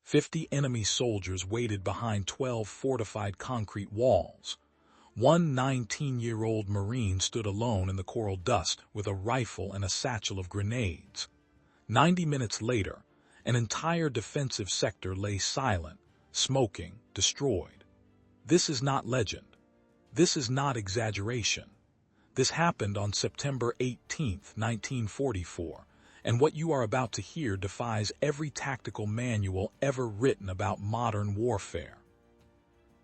50 enemy soldiers waited behind 12 fortified concrete walls. One 19-year-old Marine stood alone in the coral dust with a rifle and a satchel of grenades. 90 minutes later, an entire defensive sector lay silent, smoking, destroyed. This is not legend. This is not exaggeration. This happened on September 18, 1944, and what you are about to hear defies every tactical manual ever written about modern warfare.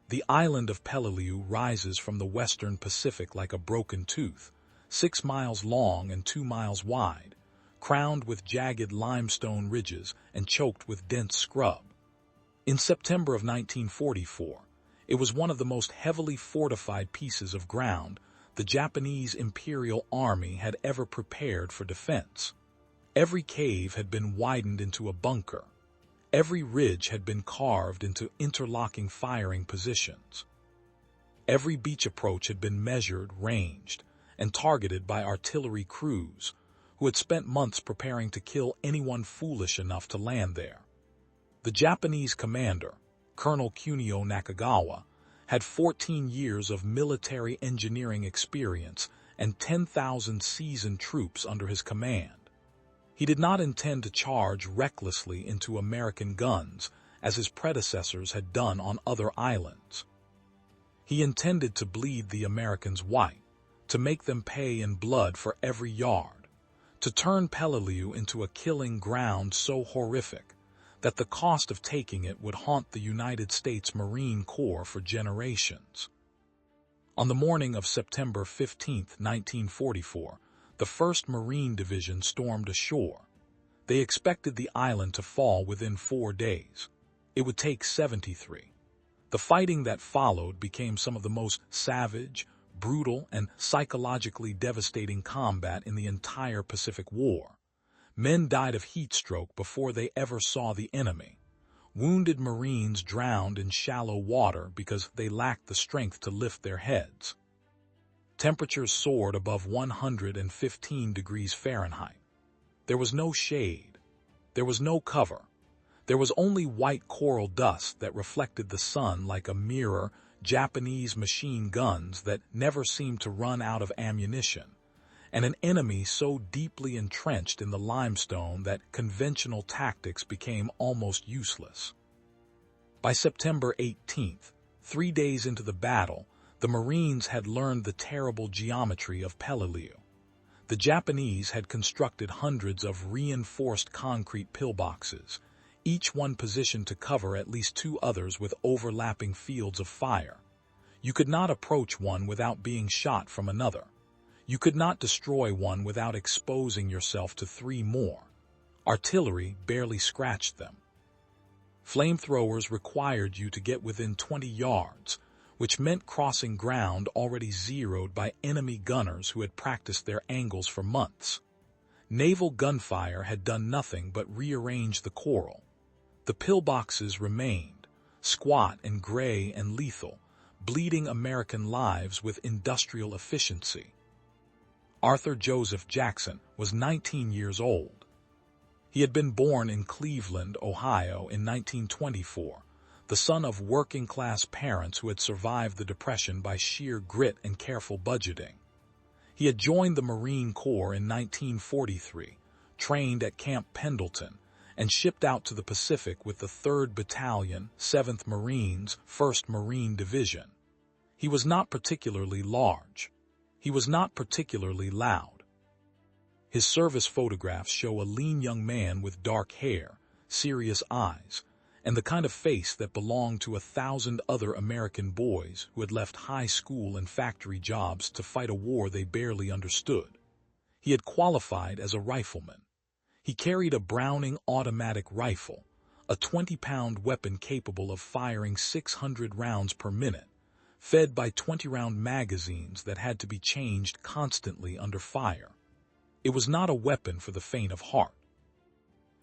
The island of Peleliu rises from the western Pacific like a broken tooth, 6 miles long and 2 miles wide, crowned with jagged limestone ridges and choked with dense scrub. In September of 1944, it was one of the most heavily fortified pieces of ground the Japanese Imperial Army had ever prepared for defense. Every cave had been widened into a bunker. Every ridge had been carved into interlocking firing positions. Every beach approach had been measured, ranged, and targeted by artillery crews who had spent months preparing to kill anyone foolish enough to land there. The Japanese commander, Colonel Kunio Nakagawa, had 14 years of military engineering experience and 10,000 seasoned troops under his command. He did not intend to charge recklessly into American guns as his predecessors had done on other islands. He intended to bleed the Americans white, to make them pay in blood for every yard, to turn Peleliu into a killing ground so horrific that the cost of taking it would haunt the United States Marine Corps for generations. On the morning of September 15, 1944, the 1st Marine Division stormed ashore. They expected the island to fall within 4 days. It would take 73. The fighting that followed became some of the most savage, brutal, and psychologically devastating combat in the entire Pacific War. Men died of heat stroke before they ever saw the enemy. Wounded Marines drowned in shallow water because they lacked the strength to lift their heads. Temperatures soared above 115 degrees Fahrenheit. There was no shade. There was no cover. There was only white coral dust that reflected the sun like a mirror, Japanese machine guns that never seemed to run out of ammunition, and an enemy so deeply entrenched in the limestone that conventional tactics became almost useless. By September 18th, 3 days into the battle, the Marines had learned the terrible geometry of Peleliu. The Japanese had constructed hundreds of reinforced concrete pillboxes, each one positioned to cover at least 2 others with overlapping fields of fire. You could not approach one without being shot from another. You could not destroy one without exposing yourself to 3 more. Artillery barely scratched them. Flamethrowers required you to get within 20 yards, which meant crossing ground already zeroed by enemy gunners who had practiced their angles for months. Naval gunfire had done nothing but rearrange the coral. The pillboxes remained, squat and gray and lethal, bleeding American lives with industrial efficiency. Arthur Joseph Jackson was 19 years old. He had been born in Cleveland, Ohio in 1924, the son of working-class parents who had survived the Depression by sheer grit and careful budgeting. He had joined the Marine Corps in 1943, trained at Camp Pendleton, and shipped out to the Pacific with the 3rd Battalion, 7th Marines, 1st Marine Division. He was not particularly large. He was not particularly loud. His service photographs show a lean young man with dark hair, serious eyes, and the kind of face that belonged to 1,000 other American boys who had left high school and factory jobs to fight a war they barely understood. He had qualified as a rifleman. He carried a Browning automatic rifle, a 20-pound weapon capable of firing 600 rounds per minute, fed by 20-round magazines that had to be changed constantly under fire. It was not a weapon for the faint of heart.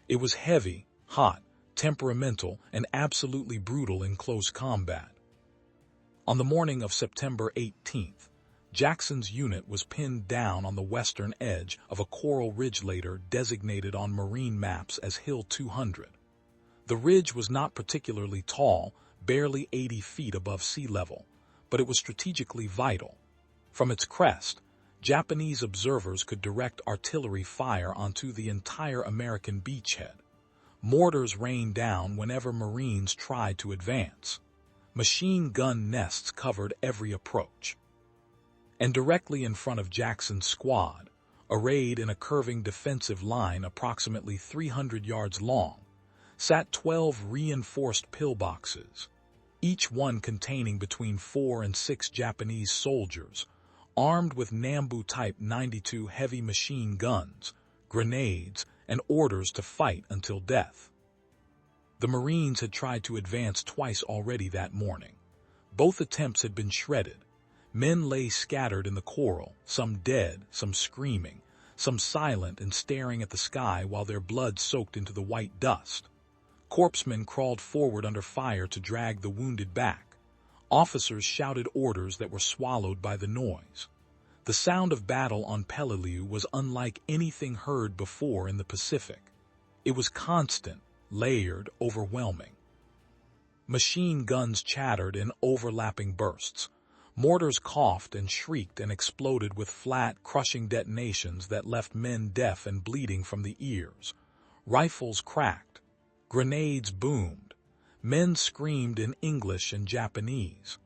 It was heavy, hot, temperamental, and absolutely brutal in close combat. On the morning of September 18th, Jackson's unit was pinned down on the western edge of a coral ridge later designated on marine maps as Hill 200. The ridge was not particularly tall, barely 80 feet above sea level, but it was strategically vital. From its crest, Japanese observers could direct artillery fire onto the entire American beachhead. Mortars rained down whenever Marines tried to advance. Machine gun nests covered every approach. And directly in front of Jackson's squad, arrayed in a curving defensive line approximately 300 yards long, sat 12 reinforced pillboxes, each one containing between 4 and 6 Japanese soldiers, armed with Nambu-type 92 heavy machine guns, grenades, and orders to fight until death. The Marines had tried to advance twice already that morning. Both attempts had been shredded. Men lay scattered in the coral, some dead, some screaming, some silent and staring at the sky while their blood soaked into the white dust. Corpsmen crawled forward under fire to drag the wounded back. Officers shouted orders that were swallowed by the noise. The sound of battle on Peleliu was unlike anything heard before in the Pacific. It was constant, layered, overwhelming. Machine guns chattered in overlapping bursts. Mortars coughed and shrieked and exploded with flat, crushing detonations that left men deaf and bleeding from the ears. Rifles cracked. Grenades boomed. Men screamed in English and Japanese.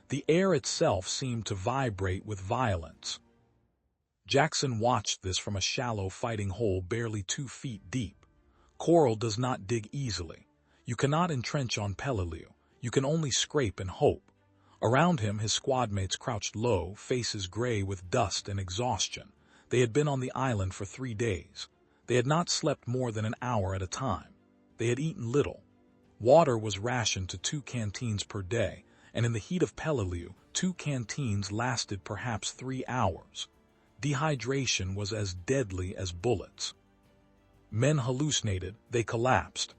The air itself seemed to vibrate with violence. Jackson watched this from a shallow fighting hole barely 2 feet deep. Coral does not dig easily. You cannot entrench on Peleliu. You can only scrape and hope. Around him, his squadmates crouched low, faces gray with dust and exhaustion. They had been on the island for 3 days. They had not slept more than an hour at a time. They had eaten little. Water was rationed to 2 canteens per day, and in the heat of Peleliu, 2 canteens lasted perhaps 3 hours. Dehydration was as deadly as bullets. Men hallucinated, they collapsed.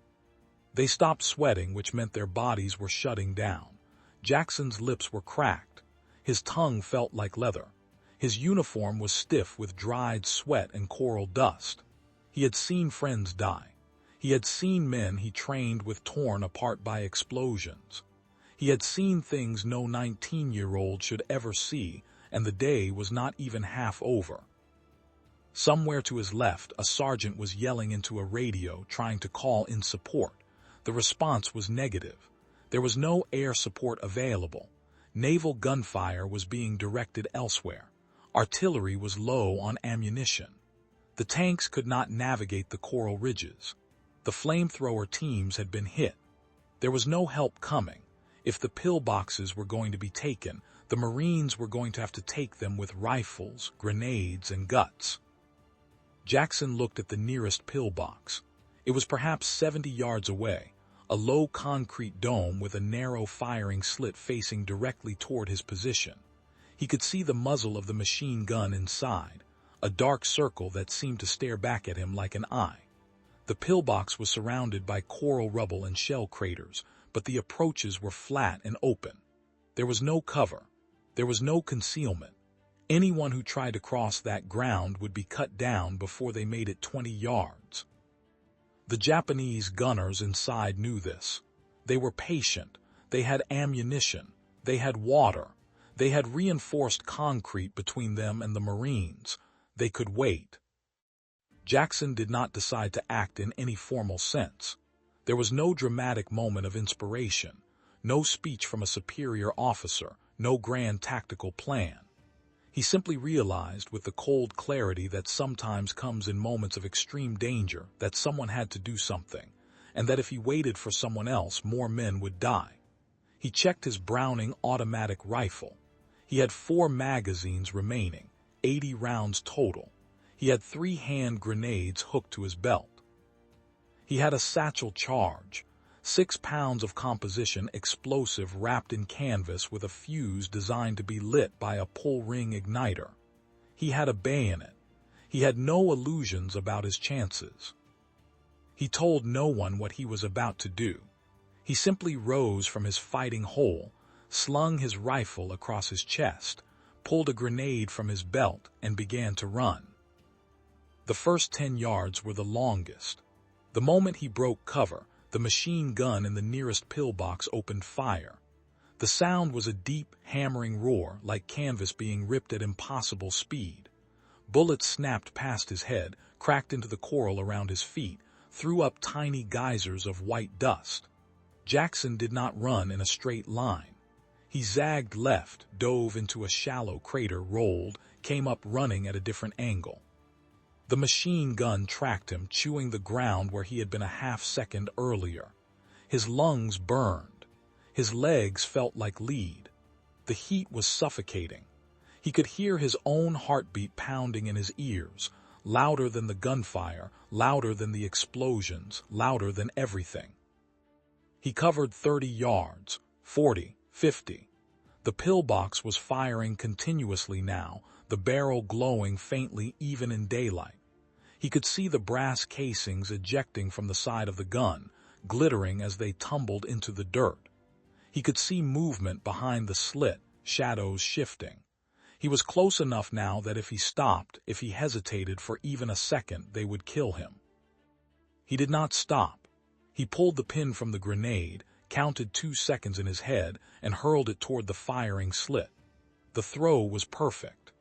They stopped sweating, which meant their bodies were shutting down. Jackson's lips were cracked. His tongue felt like leather. His uniform was stiff with dried sweat and coral dust. He had seen friends die. He had seen men he trained with torn apart by explosions. He had seen things no 19-year-old should ever see, and the day was not even half over. Somewhere to his left, a sergeant was yelling into a radio, trying to call in support. The response was negative. There was no air support available. Naval gunfire was being directed elsewhere. Artillery was low on ammunition. The tanks could not navigate the coral ridges. The flamethrower teams had been hit. There was no help coming. If the pillboxes were going to be taken, the Marines were going to have to take them with rifles, grenades, and guts. Jackson looked at the nearest pillbox. It was perhaps 70 yards away, a low concrete dome with a narrow firing slit facing directly toward his position. He could see the muzzle of the machine gun inside, a dark circle that seemed to stare back at him like an eye. The pillbox was surrounded by coral rubble and shell craters, but the approaches were flat and open. There was no cover. There was no concealment. Anyone who tried to cross that ground would be cut down before they made it 20 yards. The Japanese gunners inside knew this. They were patient. They had ammunition. They had water. They had reinforced concrete between them and the Marines. They could wait. Jackson did not decide to act in any formal sense. There was no dramatic moment of inspiration, no speech from a superior officer, no grand tactical plan. He simply realized with the cold clarity that sometimes comes in moments of extreme danger that someone had to do something, and that if he waited for someone else, more men would die. He checked his Browning automatic rifle. He had 4 magazines remaining, 80 rounds total. He had 3 hand grenades hooked to his belt. He had a satchel charge, 6 pounds of composition explosive wrapped in canvas with a fuse designed to be lit by a pull ring igniter. He had a bayonet. He had no illusions about his chances. He told no one what he was about to do. He simply rose from his fighting hole, slung his rifle across his chest, pulled a grenade from his belt, and began to run. The first 10 yards were the longest. The moment he broke cover, The machine gun in the nearest pillbox opened fire. The sound was a deep, hammering roar, like canvas being ripped at impossible speed. Bullets snapped past his head, cracked into the coral around his feet, threw up tiny geysers of white dust. Jackson did not run in a straight line. He zagged left, dove into a shallow crater, rolled, came up running at a different angle. The machine gun tracked him, chewing the ground where he had been a half-second earlier. His lungs burned. His legs felt like lead. The heat was suffocating. He could hear his own heartbeat pounding in his ears, louder than the gunfire, louder than the explosions, louder than everything. He covered 30 yards, 40, 50. The pillbox was firing continuously now, the barrel glowing faintly even in daylight. He could see the brass casings ejecting from the side of the gun, glittering as they tumbled into the dirt. He could see movement behind the slit, shadows shifting. He was close enough now that if he stopped, if he hesitated for even a second, they would kill him. He did not stop. He pulled the pin from the grenade, counted 2 seconds in his head, and hurled it toward the firing slit. The throw was perfect.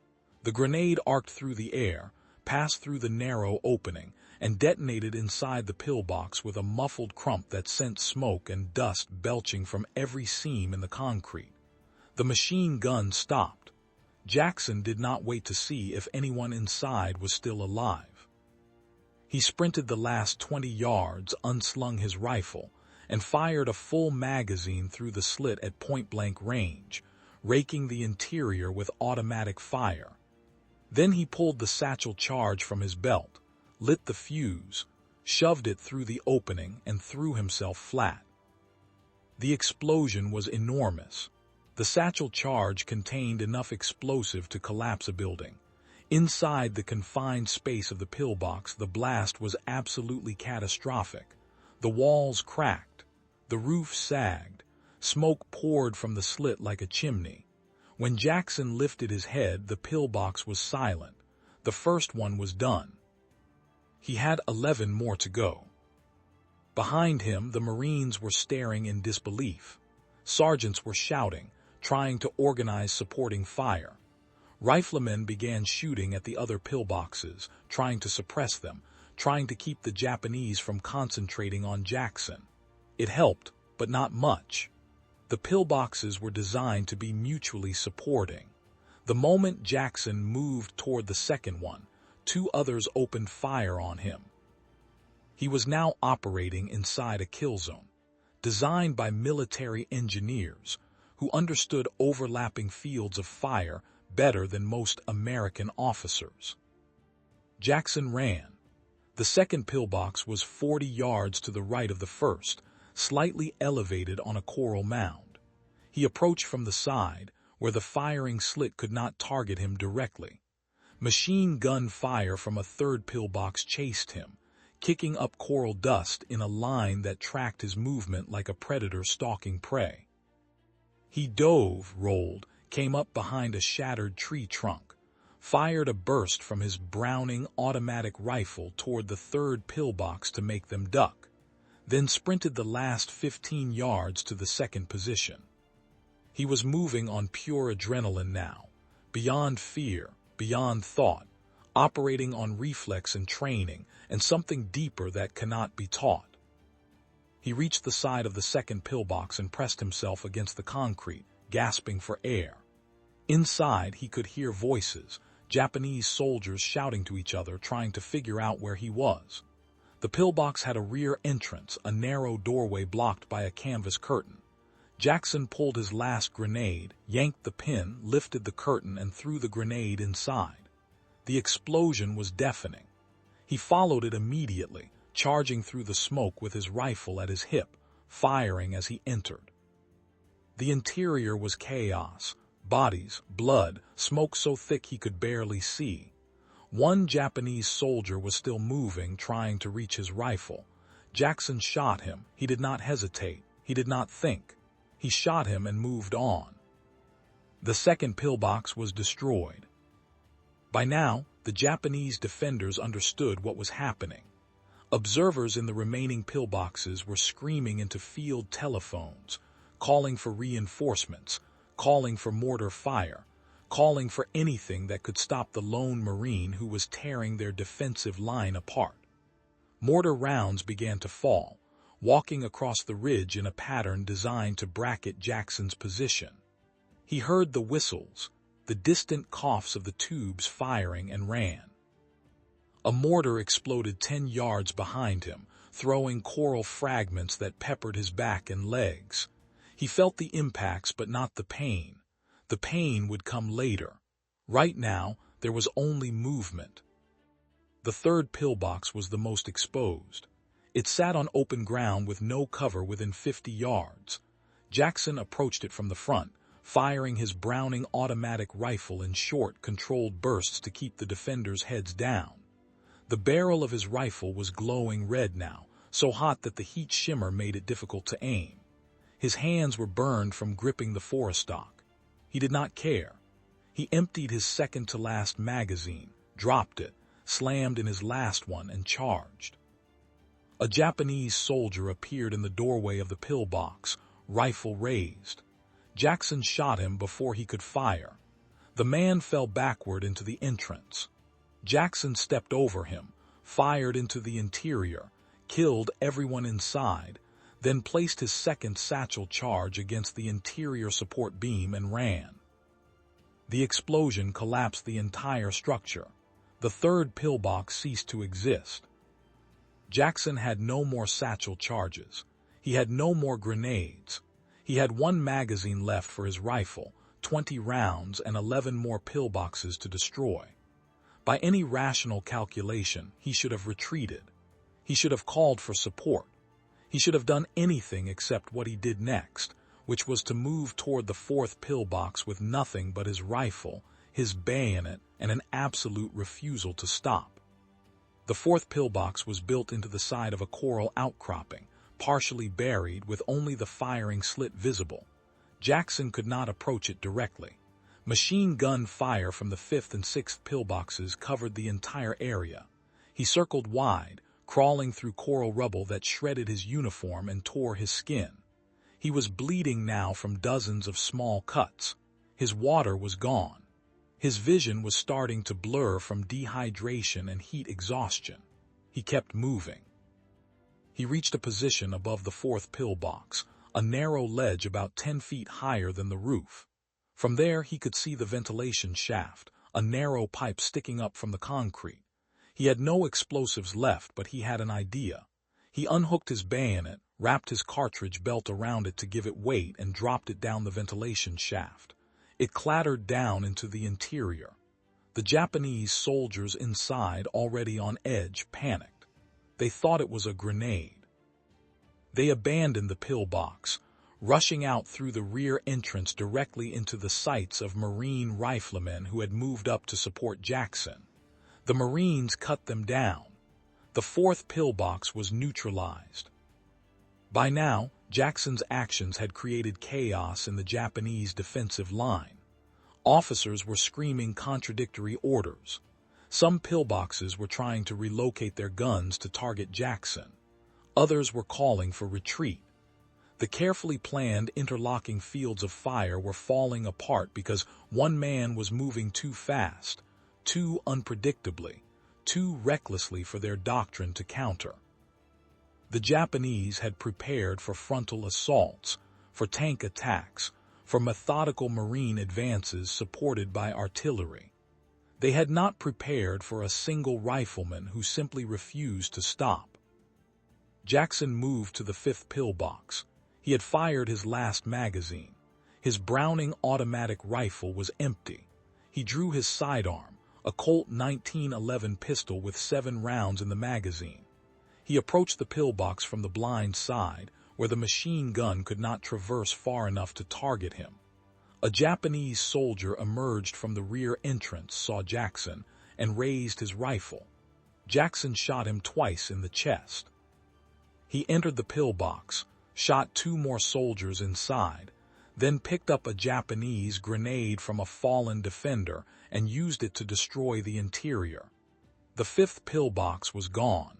The grenade arced through the air, passed through the narrow opening, and detonated inside the pillbox with a muffled crump that sent smoke and dust belching from every seam in the concrete. The machine gun stopped. Jackson did not wait to see if anyone inside was still alive. He sprinted the last 20 yards, unslung his rifle, and fired a full magazine through the slit at point-blank range, raking the interior with automatic fire. Then he pulled the satchel charge from his belt, lit the fuse, shoved it through the opening, and threw himself flat. The explosion was enormous. The satchel charge contained enough explosive to collapse a building. Inside the confined space of the pillbox, the blast was absolutely catastrophic. The walls cracked. The roof sagged. Smoke poured from the slit like a chimney. When Jackson lifted his head, the pillbox was silent. The first one was done. He had 11 more to go. Behind him, the Marines were staring in disbelief. Sergeants were shouting, trying to organize supporting fire. Riflemen began shooting at the other pillboxes, trying to suppress them, trying to keep the Japanese from concentrating on Jackson. It helped, but not much. The pillboxes were designed to be mutually supporting. The moment Jackson moved toward the second one, 2 others opened fire on him. He was now operating inside a Killzone, designed by military engineers who understood overlapping fields of fire better than most American officers. Jackson ran. The second pillbox was 40 yards to the right of the first, slightly elevated on a coral mound. He approached from the side, where the firing slit could not target him directly. Machine gun fire from a third pillbox chased him, kicking up coral dust in a line that tracked his movement like a predator stalking prey. He dove, rolled, came up behind a shattered tree trunk, fired a burst from his Browning automatic rifle toward the third pillbox to make them duck, then sprinted the last 15 yards to the second position. He was moving on pure adrenaline now, beyond fear, beyond thought, operating on reflex and training, and something deeper that cannot be taught. He reached the side of the second pillbox and pressed himself against the concrete, gasping for air. Inside, he could hear voices, Japanese soldiers shouting to each other, trying to figure out where he was. The pillbox had a rear entrance, a narrow doorway blocked by a canvas curtain. Jackson pulled his last grenade, yanked the pin, lifted the curtain, and threw the grenade inside. The explosion was deafening. He followed it immediately, charging through the smoke with his rifle at his hip, firing as he entered. The interior was chaos. Bodies, blood, smoke so thick he could barely see. One Japanese soldier was still moving, trying to reach his rifle. Jackson shot him. He did not hesitate. He did not think. He shot him and moved on. The second pillbox was destroyed. By now, the Japanese defenders understood what was happening. Observers in the remaining pillboxes were screaming into field telephones, calling for reinforcements, calling for mortar fire, calling for anything that could stop the lone Marine who was tearing their defensive line apart. Mortar rounds began to fall, walking across the ridge in a pattern designed to bracket Jackson's position. He heard the whistles, the distant coughs of the tubes firing, and ran. A mortar exploded 10 yards behind him, throwing coral fragments that peppered his back and legs. He felt the impacts but not the pain. The pain would come later. Right now, there was only movement. The third pillbox was the most exposed. It sat on open ground with no cover within 50 yards. Jackson approached it from the front, firing his Browning automatic rifle in short, controlled bursts to keep the defenders' heads down. The barrel of his rifle was glowing red now, so hot that the heat shimmer made it difficult to aim. His hands were burned from gripping the forestock. He did not care. He emptied his second-to-last magazine, dropped it, slammed in his last one, and charged. A Japanese soldier appeared in the doorway of the pillbox, rifle raised. Jackson shot him before he could fire. The man fell backward into the entrance. Jackson stepped over him, fired into the interior, killed everyone inside, then placed his second satchel charge against the interior support beam and ran. The explosion collapsed the entire structure. The third pillbox ceased to exist. Jackson had no more satchel charges. He had no more grenades. He had 1 magazine left for his rifle, 20 rounds, and 11 more pillboxes to destroy. By any rational calculation, he should have retreated. He should have called for support. He should have done anything except what he did next, which was to move toward the fourth pillbox with nothing but his rifle, his bayonet, and an absolute refusal to stop. The fourth pillbox was built into the side of a coral outcropping, partially buried with only the firing slit visible. Jackson could not approach it directly. Machine gun fire from the 5th and 6th pillboxes covered the entire area. He circled wide, crawling through coral rubble that shredded his uniform and tore his skin. He was bleeding now from dozens of small cuts. His water was gone. His vision was starting to blur from dehydration and heat exhaustion. He kept moving. He reached a position above the 4th pillbox, a narrow ledge about 10 feet higher than the roof. From there he could see the ventilation shaft, a narrow pipe sticking up from the concrete. He had no explosives left, but he had an idea. He unhooked his bayonet, wrapped his cartridge belt around it to give it weight, and dropped it down the ventilation shaft. It clattered down into the interior. The Japanese soldiers inside, already on edge, panicked. They thought it was a grenade. They abandoned the pillbox, rushing out through the rear entrance directly into the sights of Marine riflemen who had moved up to support Jackson. The Marines cut them down. The 4th pillbox was neutralized. By now, Jackson's actions had created chaos in the Japanese defensive line. Officers were screaming contradictory orders. Some pillboxes were trying to relocate their guns to target Jackson. Others were calling for retreat. The carefully planned interlocking fields of fire were falling apart because one man was moving too fast, too unpredictably, too recklessly for their doctrine to counter. The Japanese had prepared for frontal assaults, for tank attacks, for methodical Marine advances supported by artillery. They had not prepared for a single rifleman who simply refused to stop. Jackson moved to the 5th pillbox. He had fired his last magazine. His Browning automatic rifle was empty. He drew his sidearm, a Colt 1911 pistol with 7 rounds in the magazine. He approached the pillbox from the blind side, where the machine gun could not traverse far enough to target him. A Japanese soldier emerged from the rear entrance, saw Jackson, and raised his rifle. Jackson shot him twice in the chest. He entered the pillbox, shot 2 more soldiers inside, then picked up a Japanese grenade from a fallen defender and used it to destroy the interior. The 5th pillbox was gone.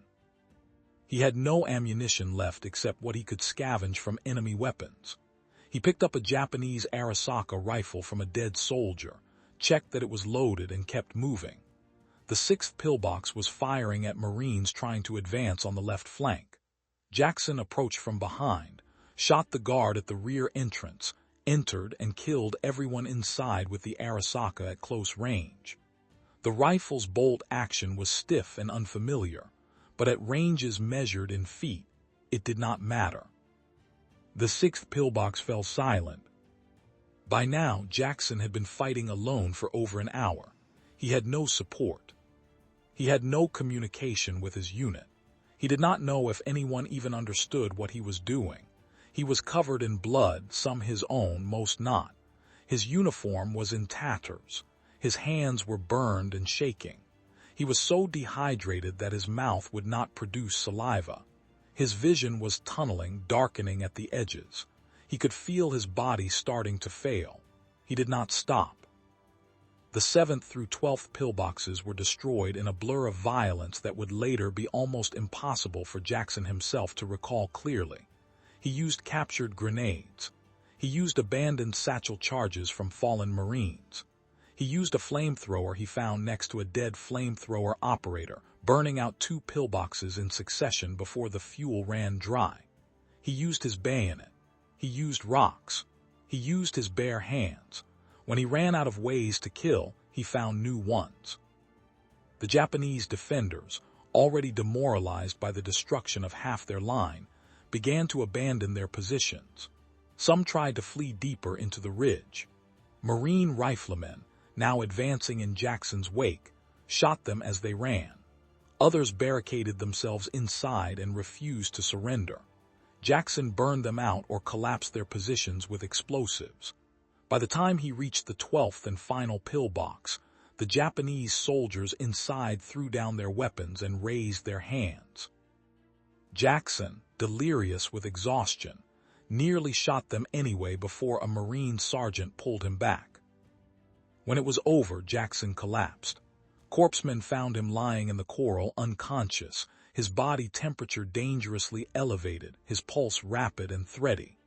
He had no ammunition left except what he could scavenge from enemy weapons. He picked up a Japanese Arisaka rifle from a dead soldier, checked that it was loaded, and kept moving. The 6th Pillbox was firing at Marines trying to advance on the left flank. Jackson approached from behind, shot the guard at the rear entrance, entered and killed everyone inside with the Arisaka at close range. The rifle's bolt action was stiff and unfamiliar, but at ranges measured in feet, it did not matter. The 6th Pillbox fell silent. By now, Jackson had been fighting alone for over an hour. He had no support. He had no communication with his unit. He did not know if anyone even understood what he was doing. He was covered in blood, some his own, most not. His uniform was in tatters. His hands were burned and shaking. He was so dehydrated that his mouth would not produce saliva. His vision was tunneling, darkening at the edges. He could feel his body starting to fail. He did not stop. The 7th through 12th Pillboxes were destroyed in a blur of violence that would later be almost impossible for Jackson himself to recall clearly. He used captured grenades. He used abandoned satchel charges from fallen Marines. He used a flamethrower he found next to a dead flamethrower operator, burning out 2 pillboxes in succession before the fuel ran dry. He used his bayonet. He used rocks. He used his bare hands. When he ran out of ways to kill, he found new ones. The Japanese defenders, already demoralized by the destruction of half their line, began to abandon their positions. Some tried to flee deeper into the ridge. Marine riflemen, now advancing in Jackson's wake, shot them as they ran. Others barricaded themselves inside and refused to surrender. Jackson burned them out or collapsed their positions with explosives. By the time he reached the 12th and final pillbox, the Japanese soldiers inside threw down their weapons and raised their hands. Jackson, delirious with exhaustion, nearly shot them anyway before a Marine sergeant pulled him back. When it was over, Jackson collapsed. Corpsmen found him lying in the coral unconscious, his body temperature dangerously elevated, his pulse rapid and thready.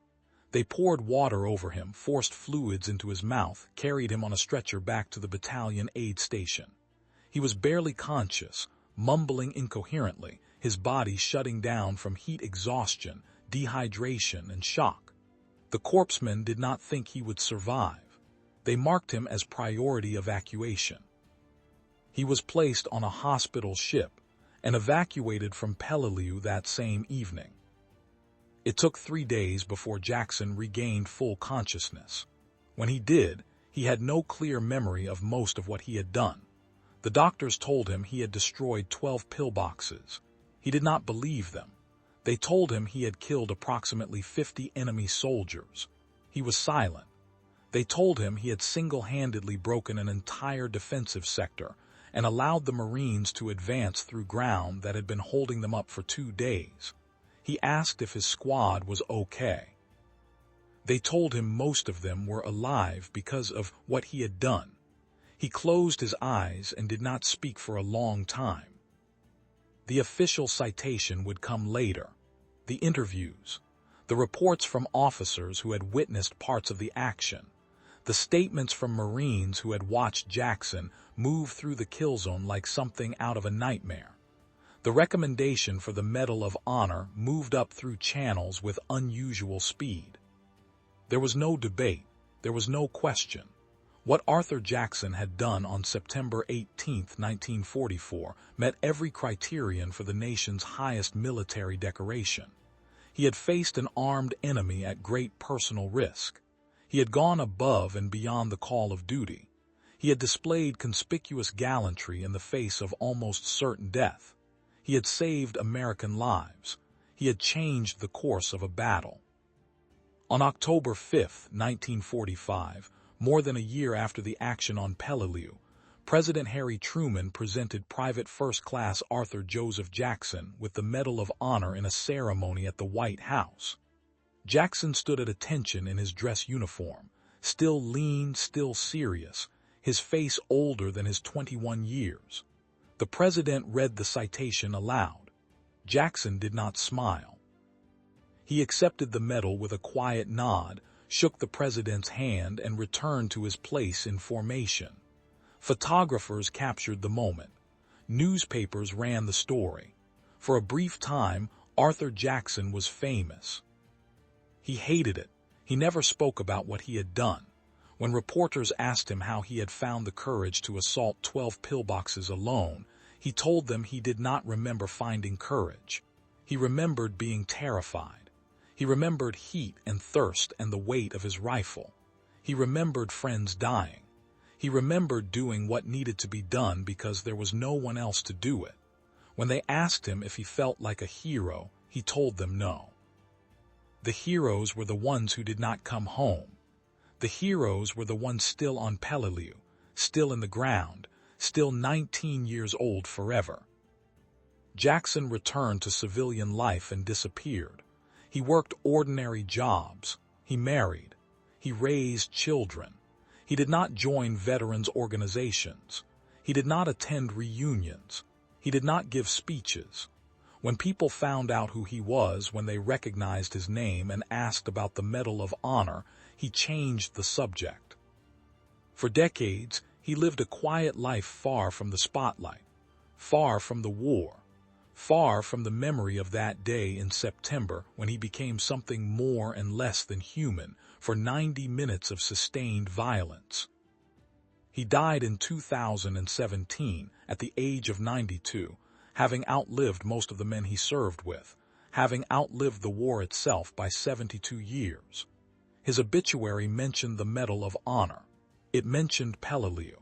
They poured water over him, forced fluids into his mouth, carried him on a stretcher back to the battalion aid station. He was barely conscious, mumbling incoherently, his body shutting down from heat exhaustion, dehydration, and shock. The corpsmen did not think he would survive. They marked him as priority evacuation. He was placed on a hospital ship and evacuated from Peleliu that same evening. It took 3 days before Jackson regained full consciousness. When he did, he had no clear memory of most of what he had done. The doctors told him he had destroyed 12 pillboxes. He did not believe them. They told him he had killed approximately 50 enemy soldiers. He was silent. They told him he had single-handedly broken an entire defensive sector and allowed the Marines to advance through ground that had been holding them up for 2 days. He asked if his squad was okay. They told him most of them were alive because of what he had done. He closed his eyes and did not speak for a long time. The official citation would come later. The interviews, the reports from officers who had witnessed parts of the action, the statements from Marines who had watched Jackson move through the Killzone like something out of a nightmare. The recommendation for the Medal of Honor moved up through channels with unusual speed. There was no debate. There was no question. What Arthur Jackson had done on September 18, 1944, met every criterion for the nation's highest military decoration. He had faced an armed enemy at great personal risk. He had gone above and beyond the call of duty. He had displayed conspicuous gallantry in the face of almost certain death. He had saved American lives. He had changed the course of a battle. On October 5, 1945, more than a year after the action on Peleliu, President Harry Truman presented Private First Class Arthur Joseph Jackson with the Medal of Honor in a ceremony at the White House. Jackson stood at attention in his dress uniform, still lean, still serious, his face older than his 21 years. The president read the citation aloud. Jackson did not smile. He accepted the medal with a quiet nod, shook the president's hand, and returned to his place in formation. Photographers captured the moment. Newspapers ran the story. For a brief time, Arthur Jackson was famous. He hated it. He never spoke about what he had done. When reporters asked him how he had found the courage to assault 12 pillboxes alone, he told them he did not remember finding courage. He remembered being terrified. He remembered heat and thirst and the weight of his rifle. He remembered friends dying. He remembered doing what needed to be done because there was no one else to do it. When they asked him if he felt like a hero, he told them no. The heroes were the ones who did not come home. The heroes were the ones still on Peleliu, still in the ground, still 19 years old forever. Jackson returned to civilian life and disappeared. He worked ordinary jobs. He married. He raised children. He did not join veterans organizations. He did not attend reunions. He did not give speeches. When people found out who he was, when they recognized his name and asked about the Medal of Honor, he changed the subject. For decades, he lived a quiet life far from the spotlight, far from the war, far from the memory of that day in September when he became something more and less than human for 90 minutes of sustained violence. He died in 2017 at the age of 92, having outlived most of the men he served with, having outlived the war itself by 72 years. His obituary mentioned the Medal of Honor. It mentioned Peleliu.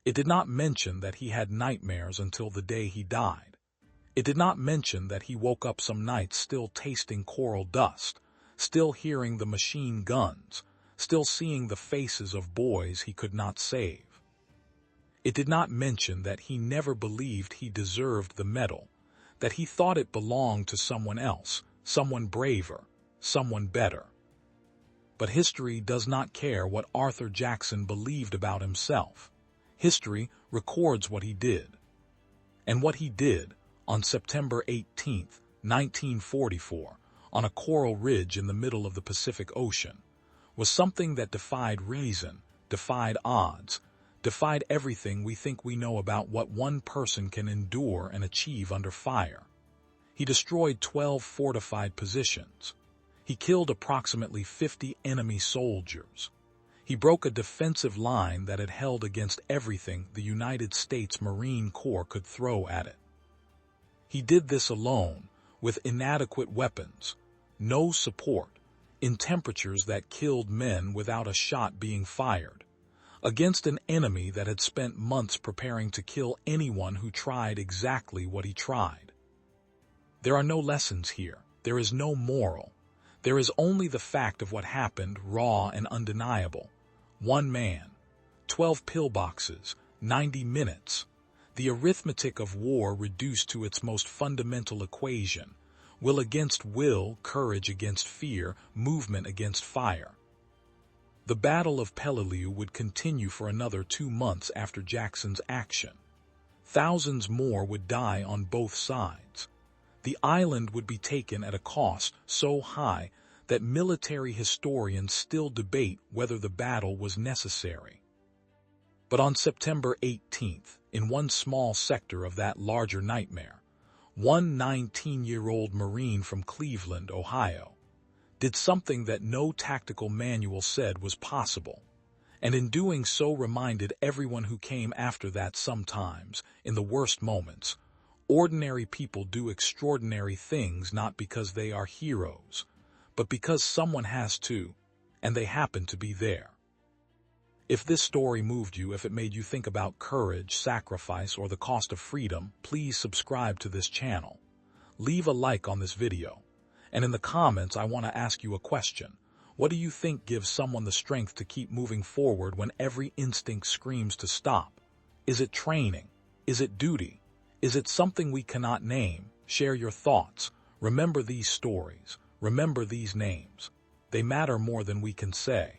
It did not mention that he had nightmares until the day he died. It did not mention that he woke up some nights still tasting coral dust, still hearing the machine guns, still seeing the faces of boys he could not save. It did not mention that he never believed he deserved the medal, that he thought it belonged to someone else, someone braver, someone better. But history does not care what Arthur Jackson believed about himself. History records what he did. And what he did, on September 18, 1944, on a coral ridge in the middle of the Pacific Ocean, was something that defied reason, defied odds, defied everything we think we know about what one person can endure and achieve under fire. He destroyed 12 fortified positions. He killed approximately 50 enemy soldiers. He broke a defensive line that had held against everything the United States Marine Corps could throw at it. He did this alone, with inadequate weapons, no support, in temperatures that killed men without a shot being fired, against an enemy that had spent months preparing to kill anyone who tried exactly what he tried. There are no lessons here. There is no moral. There is only the fact of what happened, raw and undeniable. 1 man, 12 pillboxes, 90 minutes. The arithmetic of war reduced to its most fundamental equation: will against will, courage against fear, movement against fire. The Battle of Peleliu would continue for another 2 months after Jackson's action. Thousands more would die on both sides. The island would be taken at a cost so high that military historians still debate whether the battle was necessary. But on September 18th, in one small sector of that larger nightmare, one 19-year-old Marine from Cleveland, Ohio, did something that no tactical manual said was possible, and in doing so reminded everyone who came after that sometimes, in the worst moments, ordinary people do extraordinary things not because they are heroes, but because someone has to, and they happen to be there. If this story moved you, if it made you think about courage, sacrifice, or the cost of freedom, please subscribe to this channel. Leave a like on this video. And in the comments, I want to ask you a question. What do you think gives someone the strength to keep moving forward when every instinct screams to stop? Is it training? Is it duty? Is it something we cannot name? Share your thoughts. Remember these stories. Remember these names. They matter more than we can say.